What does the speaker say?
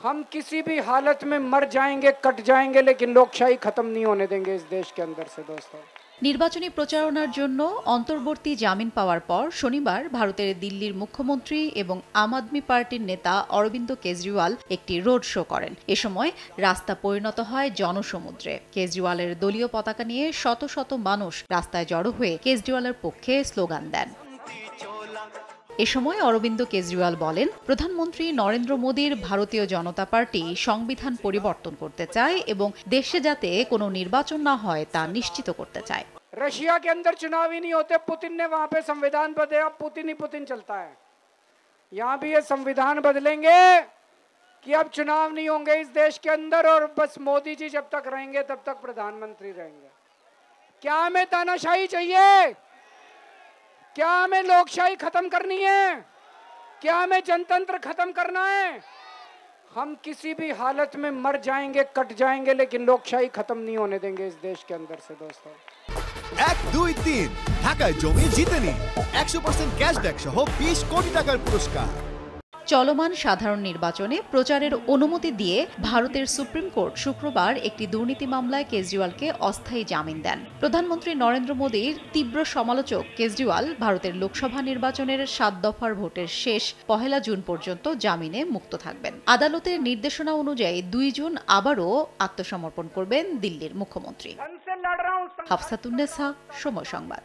हम किसी भी हालत में मर जाएंगे, कट जाएंगे, लेकिन लोकशाही खत्म नहीं होने देंगे इस देश के अंदर से दोस्तों। নির্বাচনী প্রচারণার জন্য অন্তর্বর্তী জামিন পাওয়ার পর শনিবার ভারতের দিল্লির মুখ্যমন্ত্রী এবং আম আদমি পার্টির নেতা অরবিন্দ কেজরিওয়াল একটি রোড শো করেন। এ সময় রাস্তা পরিণত হয় জনসমুদ্রে। কেজরিওয়ালের দলীয় পতাকা নিয়ে শত শত মানুষ রাস্তায় জড়ো হয়ে কেজরিওয়ালের পক্ষে স্লোগান দেন। এ সময় অরবিন্দ কেজরিওয়াল বলেন, প্রধানমন্ত্রী নরেন্দ্র মোদীর ভারতীয় জনতা পার্টি সংবিধান পরিবর্তন করতে চায় এবং দেশে যাতে কোনো নির্বাচন না হয় তা নিশ্চিত করতে চায়। रशिया के अंदर चुनाव ही नहीं होते, पुतिन ने वहां पे संविधान बदला, पुतिन ही पुतिन चलता है। यहाँ भी ये संविधान बदलेंगे कि अब चुनाव नहीं होंगे इस देश के अंदर और बस मोदी जी जब तक रहेंगे तब तक प्रधानमंत्री रहेंगे। क्या हमें तानाशाही चाहिए? क्या हमें लोकशाही खत्म करनी है? क्या हमें जनतंत्र खत्म करना है? हम किसी भी हालत में मर जाएंगे, कट जाएंगे, लेकिन लोकशाही खत्म नहीं होने देंगे इस देश के अंदर से दोस्तों। 1, 2, 3 ঢাকায় জমি জিতে নিন 100% ক্যাশব্যাক সহ 20 কোটি টাকার পুরস্কার। চলমান সাধারণ নির্বাচনে প্রচারের অনুমতি দিয়ে ভারতের সুপ্রিম কোর্ট শুক্রবার একটি দুর্নীতি মামলায় কেজরিওয়ালকে অস্থায়ী জামিন দেন। প্রধানমন্ত্রী নরেন্দ্র মোদীর তীব্র সমালোচক কেজরিওয়াল ভারতের লোকসভা নির্বাচনের 7 দফার ভোটের শেষ 1 জুন পর্যন্ত জামিনে মুক্ত থাকবেন। আদালতের নির্দেশনা অনুযায়ী 2 জুন আবারও আত্মসমর্পণ করবেন দিল্লির মুখ্যমন্ত্রী। হাফসাতুন্নেসা, সময় সংবাদ।